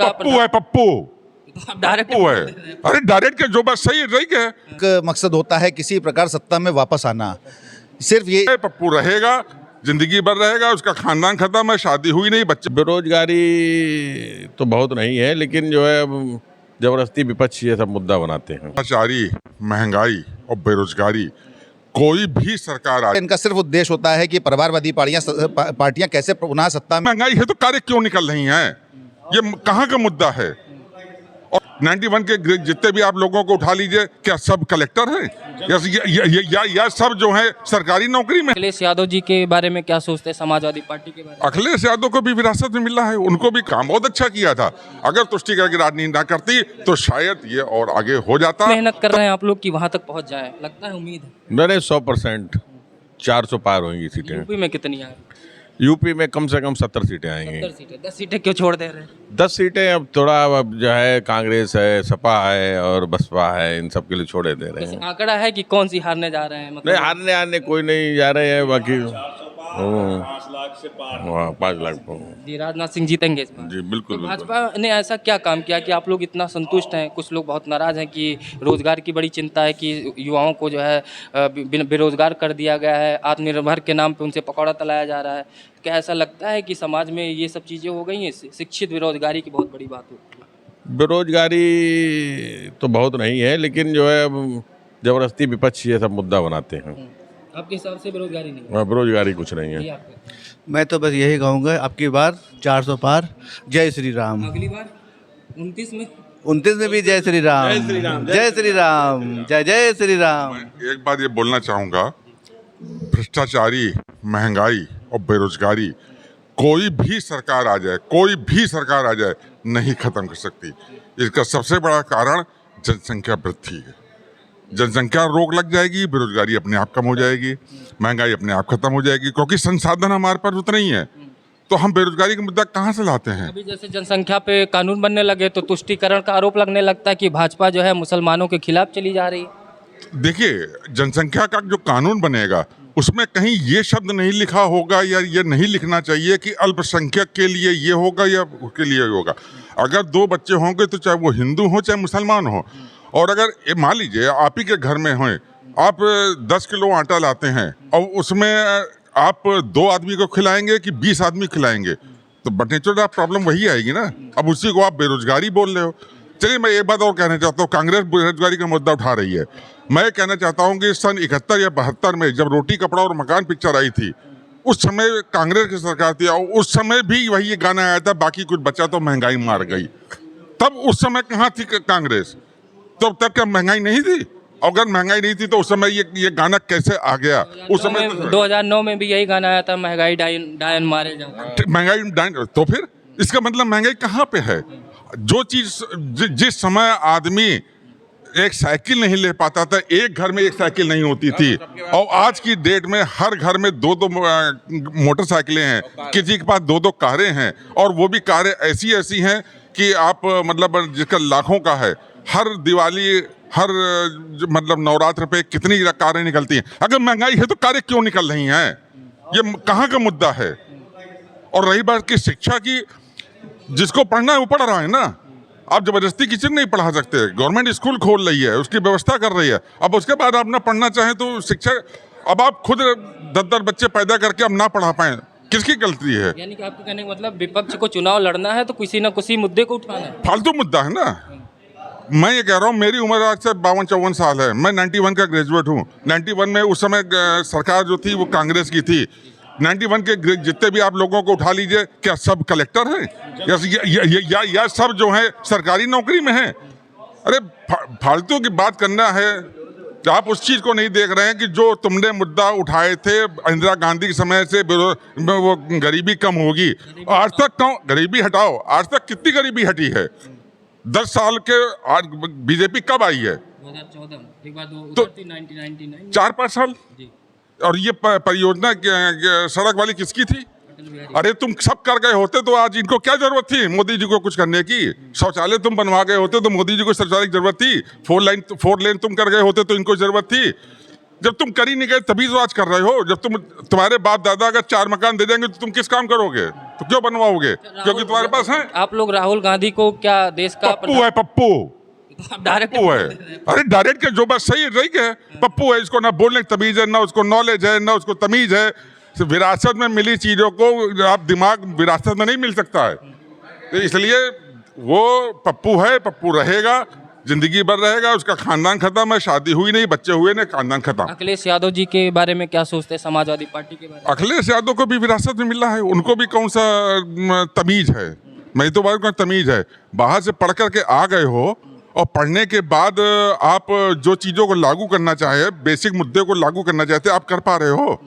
पप्पू है पप्पू डायरेक्ट पप्पू है। अरे डायरेक्ट के जो बात सही है सही है। एक मकसद होता है किसी प्रकार सत्ता में वापस आना, सिर्फ ये पप्पू रहेगा, जिंदगी भर रहेगा, उसका खानदान खत्म है, शादी हुई नहीं, बच्चे। बेरोजगारी तो बहुत नहीं है, लेकिन जो है अब जबरदस्ती विपक्ष ये सब मुद्दा बनाते हैं। भ्रष्टाचारी, महंगाई और बेरोजगारी, कोई भी सरकार आ इनका सिर्फ उद्देश्य होता है कि परिवारवादी पार्टियां कैसे पुनः सत्ता में। महंगाई है तो कार्य क्यों निकल रही हैं? ये कहाँ का मुद्दा है? और 91 के जितने भी आप लोगों को उठा लीजिए, क्या सब कलेक्टर हैं या सब जो है सरकारी नौकरी में? अखिलेश यादव जी के बारे में क्या सोचते हैं, समाजवादी पार्टी के बारे में? अखिलेश यादव को भी विरासत में मिला है, उनको भी काम बहुत अच्छा किया था। अगर तुष्टिकरण की राजनीति ना करती तो शायद ये और आगे हो जाता। मेहनत कर रहे हैं आप लोग कि वहां तक पहुंच जाए, लगता है, उम्मीद है? मैंने 100% 400 पार होंगी सीटें। यूपी में कितनी आए? यूपी में कम से कम 70 सीटें आएंगी। 70 सीटें। 10 सीटें क्यों छोड़ दे रहे हैं? 10 सीटें अब थोड़ा अब जो है कांग्रेस है, सपा है और बसपा है, इन सब के लिए छोड़े दे रहे जैसे हैं। आंकड़ा है कि कौन सी हारने जा रहे हैं, नहीं, मतलब हारने कोई नहीं जा रहे हैं, बाकी 5 लाख जी राजनाथ सिंह जीतेंगे इस बार? जी बिल्कुल तो बिल्कुल। भाजपा ने ऐसा क्या काम किया कि आप लोग इतना संतुष्ट हैं? कुछ लोग बहुत नाराज हैं कि रोजगार की बड़ी चिंता है कि युवाओं को जो है बेरोजगार कर दिया गया है, आत्मनिर्भर के नाम पे उनसे पकौड़ा तलाया जा रहा है। क्या ऐसा लगता है कि समाज में ये सब चीज़ें हो गई हैं, शिक्षित बेरोजगारी की बहुत बड़ी बात होती है? बेरोजगारी तो बहुत नहीं है, लेकिन जो है अब जबरदस्ती विपक्ष ये सब मुद्दा बनाते हैं। आपके हिसाब से बेरोजगारी नहीं हाँ, बेरोजगारी कुछ नहीं है। है आपको? मैं तो बस यही कहूँगा, आपकी बार 400 पार। जय श्री राम। अगली बार 29 में 29 में भी जय श्री राम। जय श्री राम। जय श्री राम। जय जय श्री राम। एक बात ये बोलना चाहूँगा, भ्रष्टाचारी, महंगाई और बेरोजगारी, कोई भी सरकार आ जाए, कोई भी सरकार आ जाए, नहीं खत्म कर सकती। इसका सबसे बड़ा कारण जनसंख्या वृद्धि है। जनसंख्या रोक लग जाएगी, बेरोजगारी अपने आप कम हो जाएगी, महंगाई अपने आप खत्म हो जाएगी, क्योंकि संसाधन हमारे पास उतने ही है। तो हम बेरोजगारी का मुद्दा कहाँ से लाते हैं? अभी जैसे जनसंख्या पे कानून बनने लगे तो तुष्टीकरण का आरोप लगने लगता है कि भाजपा जो है मुसलमानों के खिलाफ चली जा रही है। देखिए, जनसंख्या का जो कानून बनेगा उसमें कहीं ये शब्द नहीं लिखा होगा या ये नहीं लिखना चाहिए कि अल्पसंख्यक के लिए ये होगा या उसके लिए होगा। अगर 2 बच्चे होंगे तो चाहे वो हिंदू हो चाहे मुसलमान हो, और अगर मान लीजिए आप ही के घर में हो, आप 10 किलो आटा लाते हैं और उसमें आप 2 आदमी को खिलाएंगे कि 20 आदमी खिलाएंगे, तो बट नेचुरल प्रॉब्लम वही आएगी ना। अब उसी को आप बेरोजगारी बोल रहे हो। चलिए, मैं एक बात और कहना चाहता हूँ, कांग्रेस बेरोजगारी का मुद्दा उठा रही है। मैं कहना चाहता हूँ कि सन 71 या 72 में जब रोटी कपड़ा और मकान पिक्चर आई थी, उस समय कांग्रेस की सरकार थी और उस समय भी वही गाना आया था, बाकी कुछ बचा तो महंगाई मार गई। तब उस समय कहाँ थी कांग्रेस? तो तब क्या महंगाई नहीं थी? अगर महंगाई नहीं थी तो उस समय ये गाना कैसे आ गया? उस समय 2009 में भी यही गाना आया था, महंगाई डायन मारे जाओ। महंगाई, तो फिर इसका मतलब महंगाई कहाँ पे है? जो चीज जिस समय आदमी एक साइकिल नहीं ले पाता था, एक घर में एक साइकिल नहीं होती थी, और आज की डेट में हर घर में 2-2 मोटरसाइकिलें हैं, किसी के पास 2-2 कारें हैं, और वो भी कारें ऐसी ऐसी हैं कि आप मतलब जिसका लाखों का है। हर दिवाली, हर मतलब नवरात्र पे कितनी कारें निकलती हैं। अगर महंगाई है तो कारें क्यों निकल रही हैं? ये कहाँ का मुद्दा है? और रही बात की शिक्षा की, जिसको पढ़ना है वो पढ़ रहा है ना। आप जबरदस्ती किसी को नहीं पढ़ा सकते। गवर्नमेंट स्कूल खोल रही है, उसकी व्यवस्था कर रही है। अब उसके बाद आप ना पढ़ना चाहें तो शिक्षा, अब आप खुद 10-10 बच्चे पैदा करके अब ना पढ़ा पाएं, किसकी गलती है? यानी कि आपके कहने का मतलब विपक्ष को चुनाव लड़ना है तो किसी न किसी मुद्दे को उठाना है। फालतू मुद्दा है ना। मैं ये कह रहा हूँ, मेरी उम्र आज से 52-54 साल है। मैं 91 का ग्रेजुएट हूँ। 91 में उस समय सरकार जो थी वो कांग्रेस की थी। 91 के जितने भी आप लोगों को उठा लीजिए, क्या सब कलेक्टर हैं या सब जो है सरकारी नौकरी में हैं? अरे फालतू की बात करना है। आप उस चीज को नहीं देख रहे हैं कि जो तुमने मुद्दा उठाए थे इंदिरा गांधी के समय से, वो गरीबी कम होगी। आज तक गरीबी हटाओ, आज तक कितनी गरीबी हटी है? 10 साल के आज बीजेपी कब आई है? 2014 एक बार तो 1999 4-5 साल। और ये परियोजना सड़क वाली किसकी थी? अरे तुम सब कर गए होते तो आज इनको क्या जरूरत थी मोदी जी को कुछ करने की? शौचालय तुम बनवा गए होते तो मोदी जी को शौचालय की जरूरत थी? 4 लेन तुम कर गए होते तो इनको जरूरत थी? जब तुम कर ही नहीं गए तभी तो आज कर रहे हो। जब तुम्हारे बाप दादा अगर 4 मकान दे देंगे तो तुम किस काम करोगे? तो क्यों बनवाओगे? क्योंकि तुम्हारे पास है। आप लोग राहुल गांधी को क्या देश का पप्पू है, पप्पू डायरेक्ट पप्पू है। अरे डायरेक्ट के जो बात सही है, पप्पू है। इसको ना बोलने की तमीज है, ना उसको नॉलेज है, ना उसको तमीज है। विरासत में मिली चीजों को आप दिमाग विरासत में नहीं मिल सकता है। तो इसलिए वो पप्पू है, पप्पू रहेगा, जिंदगी भर रहेगा। उसका खानदान खत्म है, शादी हुई नहीं, बच्चे हुए नहीं, खानदान खत्म। अखिलेश यादव जी के बारे में क्या सोचते हैं, समाजवादी पार्टी के बारे में? अखिलेश यादव को भी विरासत में मिला है, उनको भी कौन सा तमीज है? मैं तो बात तमीज है। बाहर से पढ़ करके आ गए हो और पढ़ने के बाद आप जो चीज़ों को लागू करना चाहे, बेसिक मुद्दे को लागू करना चाहते, आप कर पा रहे हो?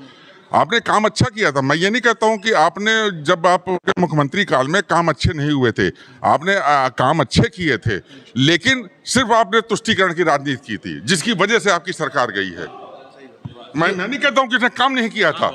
आपने काम अच्छा किया था। मैं ये नहीं कहता हूँ कि आपने जब आप मुख्यमंत्री काल में काम अच्छे नहीं हुए थे, आपने काम अच्छे किए थे, लेकिन सिर्फ आपने तुष्टीकरण की राजनीति की थी, जिसकी वजह से आपकी सरकार गई है। मैं नहीं कहता हूँ कि उसने काम नहीं किया था,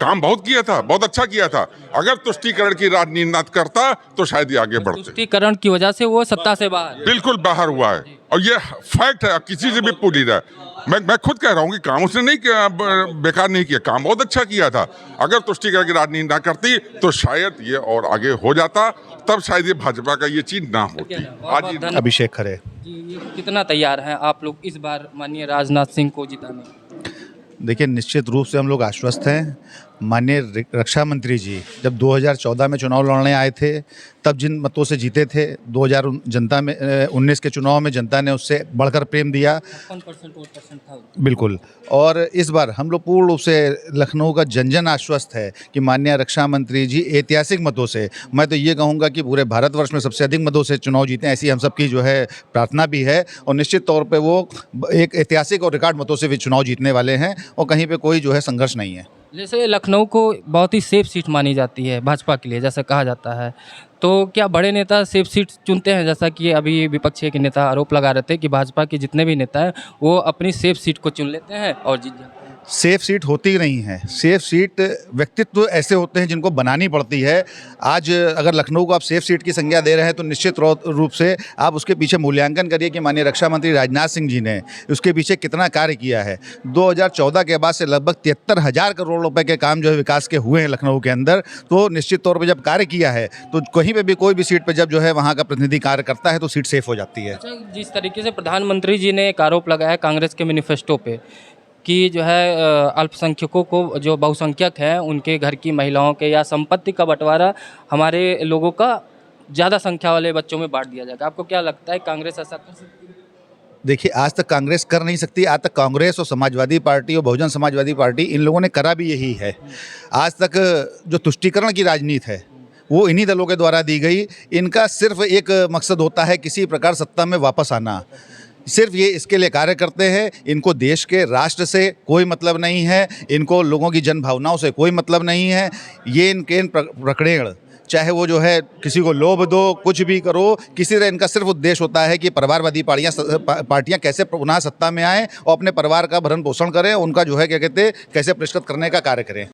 काम बहुत किया था, बहुत अच्छा किया था। अगर तुष्टीकरण की राजनीति न करता तो शायद ये आगे बढ़ते। तुष्टीकरण की वजह से वो सत्ता से बाहर, बिल्कुल बाहर हुआ है और ये फैक्ट है, किसी से भी पूछ रहा है। मैं खुद कह रहा हूँ कि काम उसने नहीं किया, बेकार नहीं किया, काम बहुत अच्छा किया था। अगर तुष्टीकरण की राजनीति ना करती तो शायद ये और आगे हो जाता, तब शायद ये भाजपा का ये चीज ना होती। आज अभिषेक खरे। जी, ये कितना तैयार हैं आप लोग इस बार माननीय राजनाथ सिंह को जिताने? देखिए, निश्चित रूप से हम लोग आश्वस्त हैं। माननीय रक्षा मंत्री जी जब 2014 में चुनाव लड़ने आए थे, तब जिन मतों से जीते थे, 2019 के चुनाव में जनता ने उससे बढ़कर प्रेम दिया। 55% वोट परसेंट था। बिल्कुल। और इस बार हम लोग पूर्ण रूप से लखनऊ का जन जन आश्वस्त है कि माननीय रक्षा मंत्री जी ऐतिहासिक मतों से, मैं तो ये कहूँगा कि पूरे भारतवर्ष में सबसे अधिक मतों से चुनाव जीते, ऐसी हम सबकी जो है प्रार्थना भी है। और निश्चित तौर पे वो एक ऐतिहासिक और रिकॉर्ड मतों से भी चुनाव जीतने वाले हैं और कहीं पे कोई जो है संघर्ष नहीं है। जैसे लखनऊ को बहुत ही सेफ सीट मानी जाती है भाजपा के लिए, जैसा कहा जाता है, तो क्या बड़े नेता सेफ सीट चुनते हैं? जैसा कि अभी विपक्षी के नेता आरोप लगा रहे थे कि भाजपा के जितने भी नेता हैं वो अपनी सेफ सीट को चुन लेते हैं और जीत जाते हैं। सेफ सीट होती नहीं है। सेफ सीट व्यक्तित्व ऐसे होते हैं जिनको बनानी पड़ती है। आज अगर लखनऊ को आप सेफ सीट की संज्ञा दे रहे हैं तो निश्चित रूप से आप उसके पीछे मूल्यांकन करिए कि माननीय रक्षा मंत्री राजनाथ सिंह जी ने उसके पीछे कितना कार्य किया है। 2014 के बाद से लगभग 73,000 करोड़ रुपए के काम जो है विकास के हुए हैं लखनऊ के अंदर। तो निश्चित तौर पर जब कार्य किया है तो कहीं पर भी कोई भी सीट पर जब जो है वहाँ का प्रतिनिधि कार्य करता है तो सीट सेफ हो जाती है। अच्छा, जिस तरीके से प्रधानमंत्री जी ने एक आरोप लगाया कांग्रेस के मैनिफेस्टो पे कि जो है अल्पसंख्यकों को, जो बहुसंख्यक हैं, उनके घर की महिलाओं के या संपत्ति का बंटवारा हमारे लोगों का ज़्यादा संख्या वाले बच्चों में बांट दिया जाएगा। आपको क्या लगता है कांग्रेस ऐसा कर सकती है? देखिए, आज तक कांग्रेस कर नहीं सकती। आज तक कांग्रेस और समाजवादी पार्टी और बहुजन समाजवादी पार्टी इन लोगों ने करा भी यही है। आज तक जो तुष्टीकरण की राजनीति है वो इन्हीं दलों के द्वारा दी गई। इनका सिर्फ एक मकसद होता है किसी प्रकार सत्ता में वापस आना। सिर्फ ये इसके लिए कार्य करते हैं। इनको देश के राष्ट्र से कोई मतलब नहीं है, इनको लोगों की जन भावनाओं से कोई मतलब नहीं है। ये इनके प्रकरण, चाहे वो जो है किसी को लोभ दो, कुछ भी करो, किसी तरह इनका सिर्फ उद्देश्य होता है कि परिवारवादी पार्टियां कैसे पुनः सत्ता में आएँ और अपने परिवार का भरण पोषण करें, उनका जो है क्या कहते हैं कैसे परिष्कृत करने का कार्य करें।